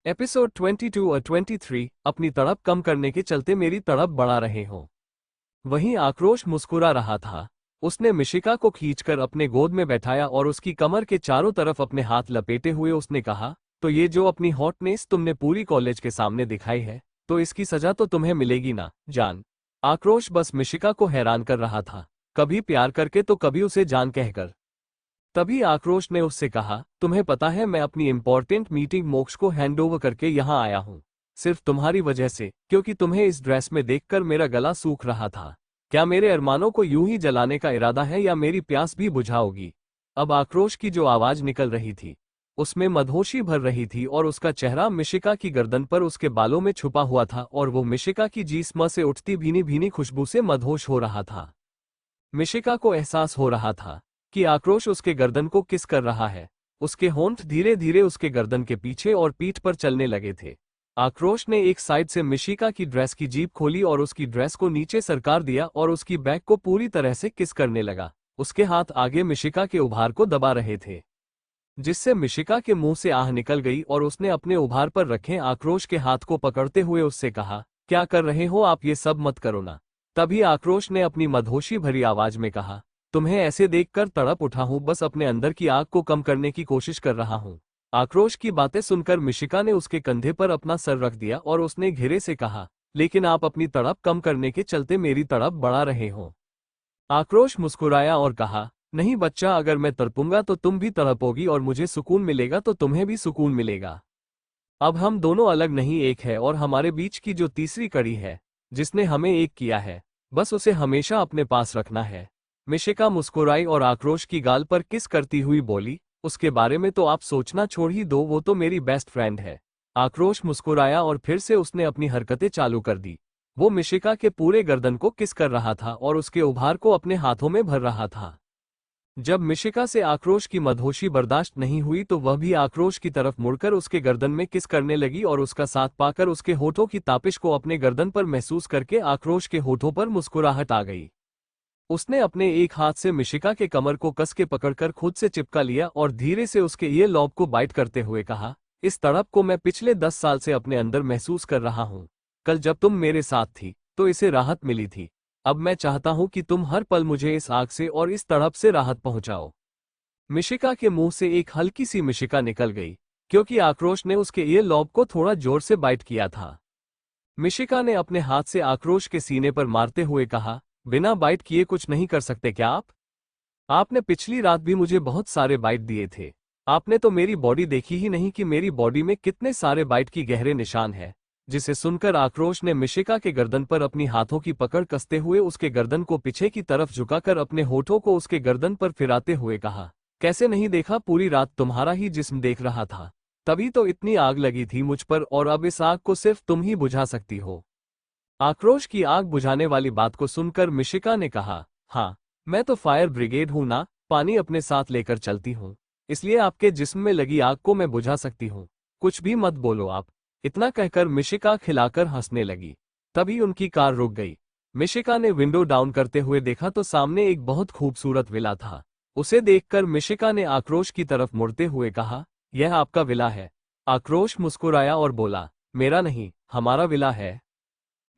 Episode 22 और 23 अपनी तड़प कम करने के चलते मेरी तड़प बढ़ा रहे हो। वहीं आक्रोश मुस्कुरा रहा था। उसने मिशिका को खींचकर अपने गोद में बैठाया और उसकी कमर के चारों तरफ अपने हाथ लपेटे हुए उसने कहा, तो ये जो अपनी हॉटनेस तुमने पूरी कॉलेज के सामने दिखाई है, तो इसकी सजा तो तुम्हें मिलेगी ना, जान। आक्रोश बस मिशिका को हैरान कर रहा था, कभी प्यार करके तो कभी उसे जान कहकर। तभी आक्रोश ने उससे कहा, तुम्हें पता है मैं अपनी इंपॉर्टेंट मीटिंग मोक्ष को हैंडओवर करके यहाँ आया हूँ, सिर्फ तुम्हारी वजह से, क्योंकि तुम्हें इस ड्रेस में देखकर मेरा गला सूख रहा था। क्या मेरे अरमानों को यूं ही जलाने का इरादा है या मेरी प्यास भी बुझाओगी? अब आक्रोश की जो आवाज निकल रही थी उसमें मदहोशी भर रही थी और उसका चेहरा मिशिका की गर्दन पर उसके बालों में छुपा हुआ था और वो मिशिका की जिस्म से उठती भीनी भीनी खुशबू से मदहोश हो रहा था। मिशिका को एहसास हो रहा था कि आक्रोश उसके गर्दन को किस कर रहा है। उसके होंठ धीरे धीरे उसके गर्दन के पीछे और पीठ पर चलने लगे थे। आक्रोश ने एक साइड से मिशिका की ड्रेस की जीप खोली और उसकी ड्रेस को नीचे सरकार दिया और उसकी बैक को पूरी तरह से किस करने लगा। उसके हाथ आगे मिशिका के उभार को दबा रहे थे, जिससे मिशिका के मुंह से आह निकल गई और उसने अपने उभार पर रखे आक्रोश के हाथ को पकड़ते हुए उससे कहा, क्या कर रहे हो आप, ये सब मत करो ना। तभी आक्रोश ने अपनी मदहोशी भरी आवाज में कहा, तुम्हें ऐसे देखकर तड़प उठा हूं, बस अपने अंदर की आग को कम करने की कोशिश कर रहा हूं। आक्रोश की बातें सुनकर मिशिका ने उसके कंधे पर अपना सर रख दिया और उसने घेरे से कहा, लेकिन आप अपनी तड़प कम करने के चलते मेरी तड़प बढ़ा रहे हो। आक्रोश मुस्कुराया और कहा, नहीं बच्चा, अगर मैं तड़पूंगा तो तुम भी तड़पोगी और मुझे सुकून मिलेगा तो तुम्हें भी सुकून मिलेगा। अब हम दोनों अलग नहीं एक है और हमारे बीच की जो तीसरी कड़ी है जिसने हमें एक किया है, बस उसे हमेशा अपने पास रखना है। मिशिका मुस्कुराई और आक्रोश की गाल पर किस करती हुई बोली, उसके बारे में तो आप सोचना छोड़ ही दो, वो तो मेरी बेस्ट फ्रेंड है। आक्रोश मुस्कुराया और फिर से उसने अपनी हरकतें चालू कर दी। वो मिशिका के पूरे गर्दन को किस कर रहा था और उसके उभार को अपने हाथों में भर रहा था। जब मिशिका से आक्रोश की मदहोशी बर्दाश्त नहीं हुई तो वह भी आक्रोश की तरफ मुड़कर उसके गर्दन में किस करने लगी और उसका साथ पाकर उसके होठों की तापिश को अपने गर्दन पर महसूस करके आक्रोश के होठों पर मुस्कुराहट आ गई। उसने अपने एक हाथ से मिशिका के कमर को कस के पकड़कर खुद से चिपका लिया और धीरे से उसके ईयर लॉब को बाइट करते हुए कहा, इस तड़प को मैं पिछले 10 साल से अपने अंदर महसूस कर रहा हूं। कल जब तुम मेरे साथ थी तो इसे राहत मिली थी। अब मैं चाहता हूं कि तुम हर पल मुझे इस आग से और इस तड़प से राहत पहुंचाओ। मिशिका के मुंह से एक हल्की सी मिशिका निकल गई, क्योंकि आक्रोश ने उसके ईयर लॉब को थोड़ा जोर से बाइट किया था। मिशिका ने अपने हाथ से आक्रोश के सीने पर मारते हुए कहा, बिना बाइट किए कुछ नहीं कर सकते क्या आप? आपने पिछली रात भी मुझे बहुत सारे बाइट दिए थे। आपने तो मेरी बॉडी देखी ही नहीं कि मेरी बॉडी में कितने सारे बाइट की गहरे निशान है। जिसे सुनकर आक्रोश ने मिशिका के गर्दन पर अपनी हाथों की पकड़ कसते हुए उसके गर्दन को पीछे की तरफ झुकाकर अपने होठों को उसके गर्दन पर फिराते हुए कहा, कैसे नहीं देखा, पूरी रात तुम्हारा ही जिस्म देख रहा था। तभी तो इतनी आग लगी थी मुझ पर और अब इस आग को सिर्फ तुम ही बुझा सकती हो। आक्रोश की आग बुझाने वाली बात को सुनकर मिशिका ने कहा, हाँ, मैं तो फायर ब्रिगेड हूं ना, पानी अपने साथ लेकर चलती हूं, इसलिए आपके जिस्म में लगी आग को मैं बुझा सकती हूं। कुछ भी मत बोलो आप। इतना कहकर मिशिका खिलाकर हंसने लगी। तभी उनकी कार रुक गई। मिशिका ने विंडो डाउन करते हुए देखा तो सामने एक बहुत खूबसूरत विला था। उसे देखकर मिशिका ने आक्रोश की तरफ मुड़ते हुए कहा, यह आपका विला है? आक्रोश मुस्कुराया और बोला, मेरा नहीं, हमारा विला है।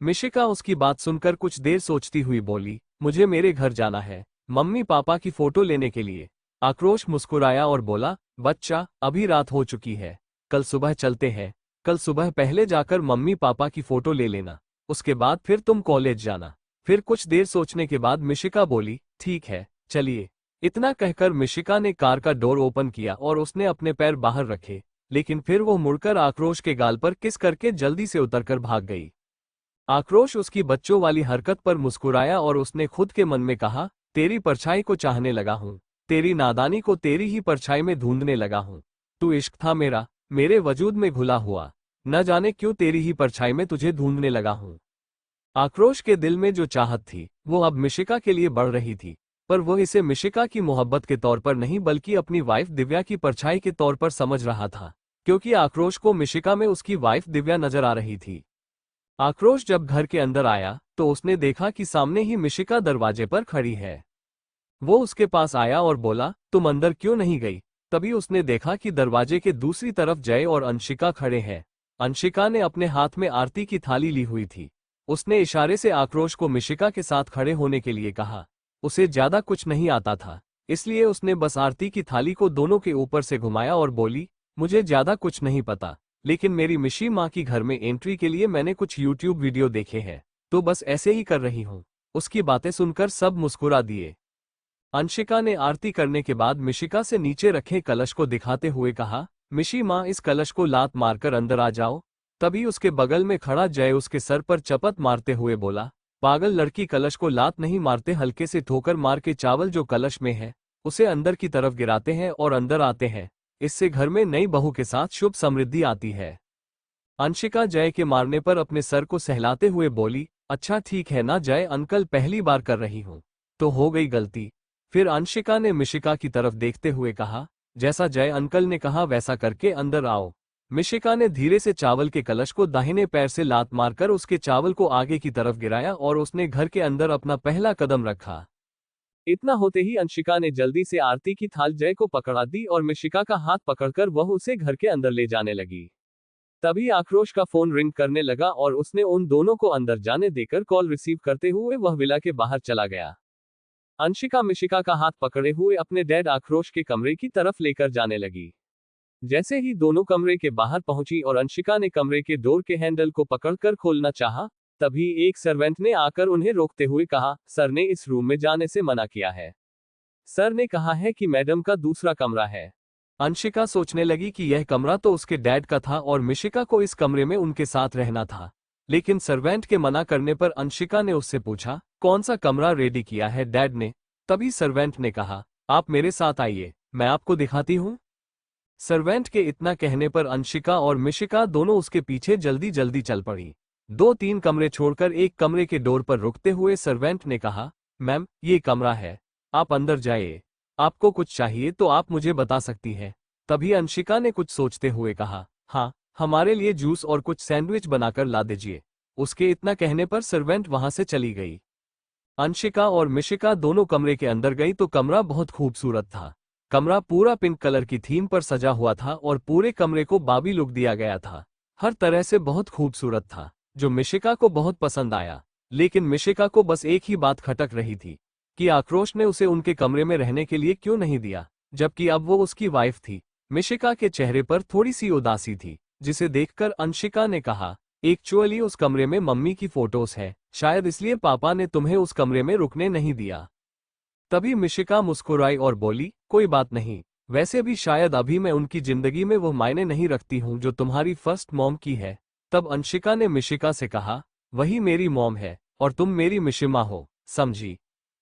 मिशिका उसकी बात सुनकर कुछ देर सोचती हुई बोली, मुझे मेरे घर जाना है, मम्मी पापा की फोटो लेने के लिए। आक्रोश मुस्कुराया और बोला, बच्चा, अभी रात हो चुकी है, कल सुबह चलते हैं। कल सुबह पहले जाकर मम्मी पापा की फोटो ले लेना, उसके बाद फिर तुम कॉलेज जाना। फिर कुछ देर सोचने के बाद मिशिका बोली, ठीक है, चलिए। इतना कहकर मिशिका ने कार का डोर ओपन किया और उसने अपने पैर बाहर रखे, लेकिन फिर वो मुड़कर आक्रोश के गाल पर किस करके जल्दी से उतरकर भाग गई। आक्रोश उसकी बच्चों वाली हरकत पर मुस्कुराया और उसने खुद के मन में कहा, तेरी परछाई को चाहने लगा हूं, तेरी नादानी को तेरी ही परछाई में ढूंढने लगा हूं। तू इश्क था मेरा, मेरे वजूद में घुला हुआ, न जाने क्यों तेरी ही परछाई में तुझे ढूंढने लगा हूं। आक्रोश के दिल में जो चाहत थी वो अब मिशिका के लिए बढ़ रही थी, पर वह इसे मिशिका की मोहब्बत के तौर पर नहीं बल्कि अपनी वाइफ दिव्या की परछाई के तौर पर समझ रहा था, क्योंकि आक्रोश को मिशिका में उसकी वाइफ दिव्या नजर आ रही थी। आक्रोश जब घर के अंदर आया तो उसने देखा कि सामने ही मिशिका दरवाजे पर खड़ी है। वो उसके पास आया और बोला, तुम अंदर क्यों नहीं गई? तभी उसने देखा कि दरवाजे के दूसरी तरफ जय और अंशिका खड़े हैं। अंशिका ने अपने हाथ में आरती की थाली ली हुई थी। उसने इशारे से आक्रोश को मिशिका के साथ खड़े होने के लिए कहा। उसे ज्यादा कुछ नहीं आता था, इसलिए उसने बस आरती की थाली को दोनों के ऊपर से घुमाया और बोली, मुझे ज्यादा कुछ नहीं पता, लेकिन मेरी मिशी माँ की घर में एंट्री के लिए मैंने कुछ यूट्यूब वीडियो देखे हैं, तो बस ऐसे ही कर रही हूँ। उसकी बातें सुनकर सब मुस्कुरा दिए। अंशिका ने आरती करने के बाद मिशिका से नीचे रखे कलश को दिखाते हुए कहा, मिशी माँ, इस कलश को लात मारकर अंदर आ जाओ। तभी उसके बगल में खड़ा जय उसके सर पर चपत मारते हुए बोला, पागल लड़की, कलश को लात नहीं मारते, हल्के से ठोकर मार के चावल जो कलश में है उसे अंदर की तरफ गिराते हैं और अंदर आते हैं। इससे घर में नई बहू के साथ शुभ समृद्धि आती है। अंशिका जय के मारने पर अपने सर को सहलाते हुए बोली, अच्छा ठीक है ना जय अंकल, पहली बार कर रही हूँ तो हो गई गलती। फिर अंशिका ने मिशिका की तरफ देखते हुए कहा, जैसा जय अंकल ने कहा वैसा करके अंदर आओ। मिशिका ने धीरे से चावल के कलश को दाहिने पैर से लात मारकर उसके चावल को आगे की तरफ गिराया और उसने घर के अंदर अपना पहला कदम रखा। इतना होते ही अंशिका ने जल्दी से आरती की थाल जय को पकड़ा दी और मिशिका का हाथ पकड़कर वह उसे घर के अंदर ले जाने लगी। तभी आक्रोश का फोन रिंग करने लगा और उसने उन दोनों को अंदर जाने देकर कॉल रिसीव करते हुए वह विला के बाहर चला गया। अंशिका मिशिका का हाथ पकड़े हुए अपने डैड आक्रोश के कमरे की तरफ लेकर जाने लगी। जैसे ही दोनों कमरे के बाहर पहुंची और अंशिका ने कमरे के डोर के हैंडल को पकड़कर खोलना चाहा, तभी एक सर्वेंट ने आकर उन्हें रोकते हुए कहा, सर ने इस रूम में जाने से मना किया है। सर ने कहा है कि मैडम का दूसरा कमरा है। अंशिका सोचने लगी कि यह कमरा तो उसके डैड का था और मिशिका को इस कमरे में उनके साथ रहना था, लेकिन सर्वेंट के मना करने पर अंशिका ने उससे पूछा, कौन सा कमरा रेडी किया है डैड ने? तभी सर्वेंट ने कहा, आप मेरे साथ आइए, मैं आपको दिखाती हूँ। सर्वेंट के इतना कहने पर अंशिका और मिशिका दोनों उसके पीछे जल्दी जल्दी चल पड़ी। 2-3 कमरे छोड़कर एक कमरे के डोर पर रुकते हुए सर्वेंट ने कहा, मैम ये कमरा है, आप अंदर जाइए, आपको कुछ चाहिए तो आप मुझे बता सकती है। तभी अंशिका ने कुछ सोचते हुए कहा, हाँ, हमारे लिए जूस और कुछ सैंडविच बनाकर ला दीजिए। उसके इतना कहने पर सर्वेंट वहां से चली गई। अंशिका और मिशिका दोनों कमरे के अंदर गई तो कमरा बहुत खूबसूरत था। कमरा पूरा पिंक कलर की थीम पर सजा हुआ था और पूरे कमरे को बाबी लुक दिया गया था। हर तरह से बहुत खूबसूरत था, जो मिशिका को बहुत पसंद आया। लेकिन मिशिका को बस एक ही बात खटक रही थी कि आक्रोश ने उसे उनके कमरे में रहने के लिए क्यों नहीं दिया, जबकि अब वो उसकी वाइफ थी। मिशिका के चेहरे पर थोड़ी सी उदासी थी, जिसे देखकर अंशिका ने कहा, एक्चुअली उस कमरे में मम्मी की फोटोज है, शायद इसलिए पापा ने तुम्हें उस कमरे में रुकने नहीं दिया। तभी मिशिका मुस्कुराई और बोली, कोई बात नहीं, वैसे भी शायद अभी मैं उनकी जिंदगी में वो मायने नहीं रखती हूँ जो तुम्हारी फर्स्ट मॉम की है। तब अंशिका ने मिशिका से कहा, वही मेरी मॉम है और तुम मेरी मिशिमा हो, समझी?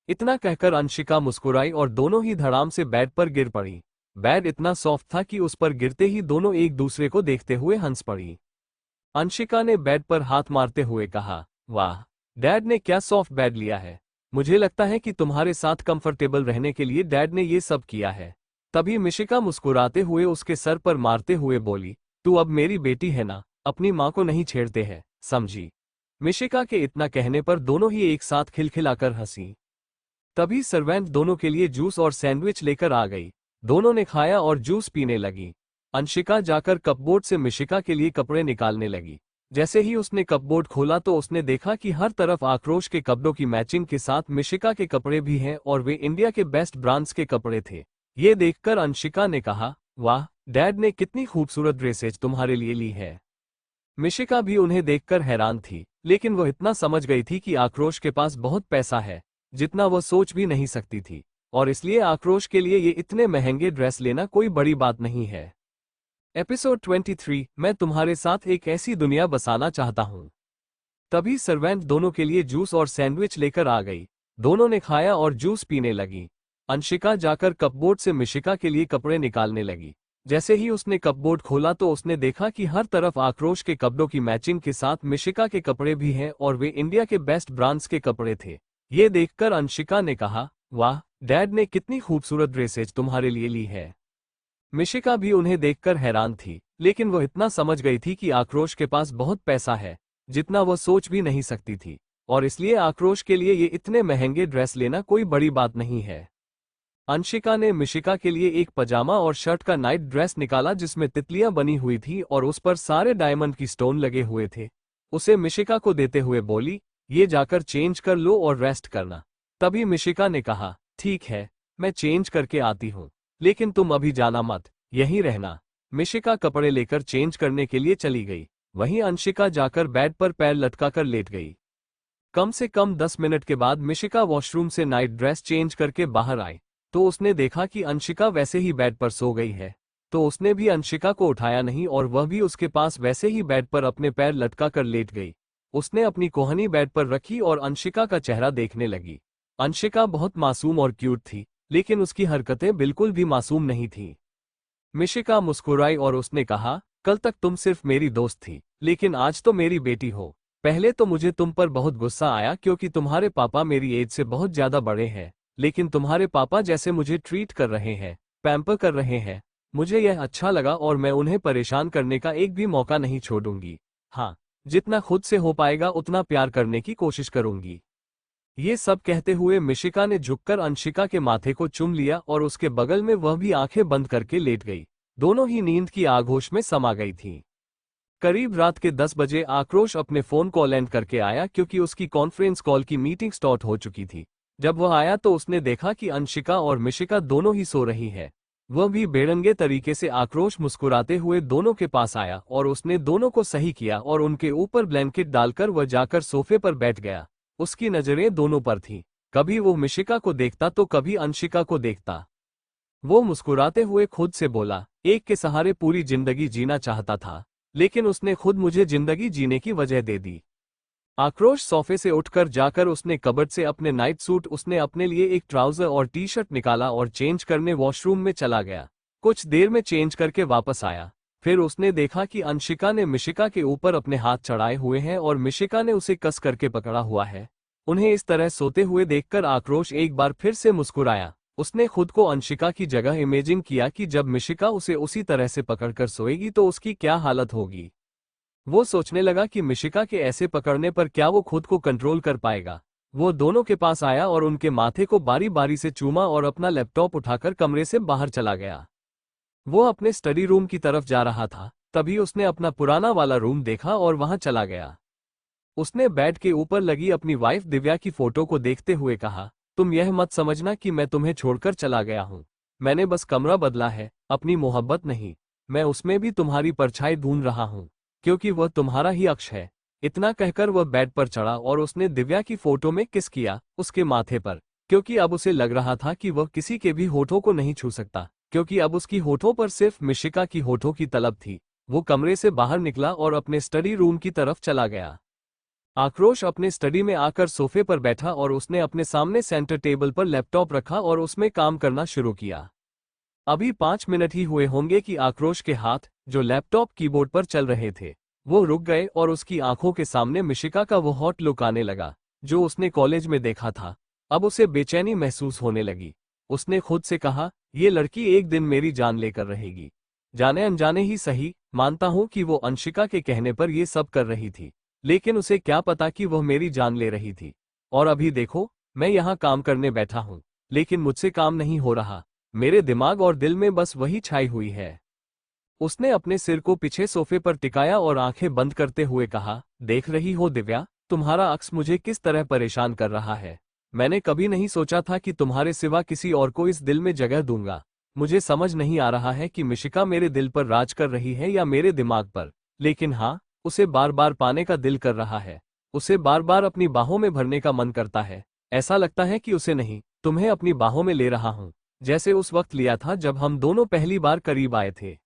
इतना कहकर अंशिका मुस्कुराई और दोनों ही धड़ाम से बेड पर गिर पड़ी। बेड इतना सॉफ्ट था कि उस पर गिरते ही दोनों एक दूसरे को देखते हुए हंस पड़ी। अंशिका ने बेड पर हाथ मारते हुए कहा, वाह, डैड ने क्या सॉफ्ट बेड लिया है। मुझे लगता है कि तुम्हारे साथ कंफर्टेबल रहने के लिए डैड ने ये सब किया है। तभी मिशिका मुस्कुराते हुए उसके सर पर मारते हुए बोली, तू अब मेरी बेटी है ना, अपनी माँ को नहीं छेड़ते हैं, समझी? मिशिका के इतना कहने पर दोनों ही एक साथ खिलखिलाकर हंसी। तभी सर्वेंट दोनों के लिए जूस और सैंडविच लेकर आ गई। दोनों ने खाया और जूस पीने लगी। अंशिका जाकर कपबोर्ड से मिशिका के लिए कपड़े निकालने लगी। जैसे ही उसने कपबोर्ड खोला तो उसने देखा कि हर तरफ आक्रोश के कपड़ों की मैचिंग के साथ मिशिका के कपड़े भी हैं और वे इंडिया के बेस्ट ब्रांड्स के कपड़े थे। ये देखकर अंशिका ने कहा, वाह, डैड ने कितनी खूबसूरत ड्रेसेज तुम्हारे लिए ली है। मिशिका भी उन्हें देखकर हैरान थी, लेकिन वह इतना समझ गई थी कि आक्रोश के पास बहुत पैसा है, जितना वह सोच भी नहीं सकती थी, और इसलिए आक्रोश के लिए ये इतने महंगे ड्रेस लेना कोई बड़ी बात नहीं है। एपिसोड 23, मैं तुम्हारे साथ एक ऐसी दुनिया बसाना चाहता हूँ। तभी सर्वेंट दोनों के लिए जूस और सैंडविच लेकर आ गई। दोनों ने खाया और जूस पीने लगी। अंशिका जाकर कपबोर्ड से मिशिका के लिए कपड़े निकालने लगी। जैसे ही उसने कपबोर्ड खोला तो उसने देखा कि हर तरफ आक्रोश के कपड़ों की मैचिंग के साथ मिशिका के कपड़े भी हैं और वे इंडिया के बेस्ट ब्रांड्स के कपड़े थे। ये देखकर अंशिका ने कहा, वाह, डैड ने कितनी खूबसूरत ड्रेसेज तुम्हारे लिए ली है। मिशिका भी उन्हें देखकर हैरान थी, लेकिन वह इतना समझ गई थी कि आक्रोश के पास बहुत पैसा है, जितना वह सोच भी नहीं सकती थी, और इसलिए आक्रोश के लिए ये इतने महंगे ड्रेस लेना कोई बड़ी बात नहीं है। अंशिका ने मिशिका के लिए एक पजामा और शर्ट का नाइट ड्रेस निकाला जिसमें तितलियां बनी हुई थी और उस पर सारे डायमंड की स्टोन लगे हुए थे। उसे मिशिका को देते हुए बोली, ये जाकर चेंज कर लो और रेस्ट करना। तभी मिशिका ने कहा, ठीक है, मैं चेंज करके आती हूँ, लेकिन तुम अभी जाना मत, यहीं रहना। मिशिका कपड़े लेकर चेंज करने के लिए चली गई। वहीं अंशिका जाकर बेड पर पैर लटकाकर लेट गई। कम से कम 10 मिनट के बाद मिशिका वॉशरूम से नाइट ड्रेस चेंज करके बाहर आई तो उसने देखा कि अंशिका वैसे ही बेड पर सो गई है। तो उसने भी अंशिका को उठाया नहीं और वह भी उसके पास वैसे ही बेड पर अपने पैर लटका कर लेट गई। उसने अपनी कोहनी बेड पर रखी और अंशिका का चेहरा देखने लगी। अंशिका बहुत मासूम और क्यूट थी, लेकिन उसकी हरकतें बिल्कुल भी मासूम नहीं थीं। मिशिका मुस्कुराई और उसने कहा, कल तक तुम सिर्फ मेरी दोस्त थी, लेकिन आज तो मेरी बेटी हो। पहले तो मुझे तुम पर बहुत गुस्सा आया क्योंकि तुम्हारे पापा मेरी एज से बहुत ज्यादा बड़े हैं, लेकिन तुम्हारे पापा जैसे मुझे ट्रीट कर रहे हैं, पैम्पर कर रहे हैं, मुझे यह अच्छा लगा और मैं उन्हें परेशान करने का एक भी मौका नहीं छोड़ूंगी। हाँ, जितना खुद से हो पाएगा उतना प्यार करने की कोशिश करूंगी। ये सब कहते हुए मिशिका ने झुककर अंशिका के माथे को चूम लिया और उसके बगल में वह भी आंखें बंद करके लेट गई। दोनों ही नींद की आगोश में समा गई थीं। करीब रात के 10 बजे आक्रोश अपने फोन कॉल एंड करके आया क्योंकि उसकी कॉन्फ्रेंस कॉल की मीटिंग स्टार्ट हो चुकी थी। जब वह आया तो उसने देखा कि अंशिका और मिशिका दोनों ही सो रही है। वह भी बेढंगे तरीके से आक्रोश मुस्कुराते हुए दोनों के पास आया और उसने दोनों को सही किया और उनके ऊपर ब्लैंकेट डालकर वह जाकर सोफे पर बैठ गया। उसकी नजरें दोनों पर थीं। कभी वो मिशिका को देखता तो कभी अंशिका को देखता। वो मुस्कुराते हुए खुद से बोला, एक के सहारे पूरी जिंदगी जीना चाहता था, लेकिन उसने खुद मुझे जिंदगी जीने की वजह दे दी। आक्रोश सोफे से उठकर जाकर उसने कबर्ड से अपने नाइट सूट उसने अपने लिए एक ट्राउजर और टी शर्ट निकाला और चेंज करने वॉशरूम में चला गया। कुछ देर में चेंज करके वापस आया। फिर उसने देखा कि अंशिका ने मिशिका के ऊपर अपने हाथ चढ़ाए हुए हैं और मिशिका ने उसे कस करके पकड़ा हुआ है। उन्हें इस तरह सोते हुए देखकर आक्रोश एक बार फिर से मुस्कुराया। उसने खुद को अंशिका की जगह इमेजिन किया कि जब मिशिका उसे उसी तरह से पकड़कर सोएगी तो उसकी क्या हालत होगी। वो सोचने लगा कि मिशिका के ऐसे पकड़ने पर क्या वो खुद को कंट्रोल कर पाएगा। वो दोनों के पास आया और उनके माथे को बारी बारी से चूमा और अपना लैपटॉप उठाकर कमरे से बाहर चला गया। वो अपने स्टडी रूम की तरफ जा रहा था, तभी उसने अपना पुराना वाला रूम देखा और वहां चला गया। उसने बेड के ऊपर लगी अपनी वाइफ दिव्या की फोटो को देखते हुए कहा, तुम यह मत समझना कि मैं तुम्हें छोड़कर चला गया हूं। मैंने बस कमरा बदला है, अपनी मोहब्बत नहीं। मैं उसमें भी तुम्हारी परछाई ढूंढ रहा हूं, क्योंकि वह तुम्हारा ही अक्ष है। इतना कहकर वह बेड पर चढ़ा और उसने दिव्या की फोटो में किस किया उसके माथे पर, क्योंकि अब उसे लग रहा था कि वह किसी के भी होठों को नहीं छू सकता, क्योंकि अब उसकी होठों पर सिर्फ मिशिका की होठों की तलब थी। वो कमरे से बाहर निकला और अपने स्टडी रूम की तरफ चला गया। आक्रोश अपने स्टडी में आकर सोफे पर बैठा और उसने अपने सामने सेंटर टेबल पर लैपटॉप रखा और उसमें काम करना शुरू किया। अभी 5 मिनट ही हुए होंगे कि आक्रोश के हाथ, जो लैपटॉप कीबोर्ड पर चल रहे थे, वो रुक गए और उसकी आंखों के सामने मिशिका का वो हॉट लुक आने लगा जो उसने कॉलेज में देखा था। अब उसे बेचैनी महसूस होने लगी। उसने खुद से कहा, ये लड़की एक दिन मेरी जान लेकर रहेगी। जाने अनजाने ही सही, मानता हूं कि वो अंशिका के कहने पर ये सब कर रही थी, लेकिन उसे क्या पता कि वह मेरी जान ले रही थी। और अभी देखो, मैं यहाँ काम करने बैठा हूँ, लेकिन मुझसे काम नहीं हो रहा। मेरे दिमाग और दिल में बस वही छाई हुई है। उसने अपने सिर को पीछे सोफे पर टिकाया और आंखें बंद करते हुए कहा, देख रही हो दिव्या, तुम्हारा अक्स मुझे किस तरह परेशान कर रहा है। मैंने कभी नहीं सोचा था कि तुम्हारे सिवा किसी और को इस दिल में जगह दूंगा। मुझे समझ नहीं आ रहा है कि मिशिका मेरे दिल पर राज कर रही है या मेरे दिमाग पर, लेकिन हाँ, उसे बार बार पाने का दिल कर रहा है। उसे बार बार अपनी बाहों में भरने का मन करता है। ऐसा लगता है कि उसे नहीं, तुम्हें अपनी बाहों में ले रहा हूं, जैसे उस वक्त लिया था जब हम दोनों पहली बार करीब आए थे।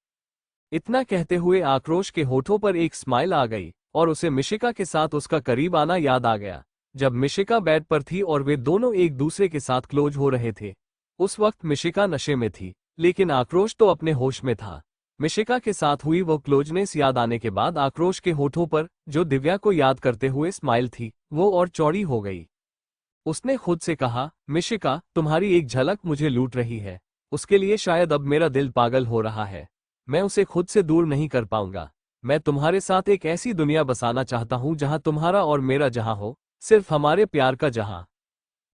इतना कहते हुए आक्रोश के होठों पर एक स्माइल आ गई और उसे मिशिका के साथ उसका करीब आना याद आ गया, जब मिशिका बेड पर थी और वे दोनों एक दूसरे के साथ क्लोज हो रहे थे। उस वक्त मिशिका नशे में थी, लेकिन आक्रोश तो अपने होश में था। मिशिका के साथ हुई वो क्लोजनेस याद आने के बाद आक्रोश के होठों पर, जो दिव्या को याद करते हुए स्माइल थी, वो और चौड़ी हो गई। उसने खुद से कहा, मिशिका, तुम्हारी एक झलक मुझे लूट रही है। उसके लिए शायद अब मेरा दिल पागल हो रहा है। मैं उसे खुद से दूर नहीं कर पाऊंगा। मैं तुम्हारे साथ एक ऐसी दुनिया बसाना चाहता हूं जहां तुम्हारा और मेरा जहां हो, सिर्फ हमारे प्यार का जहां।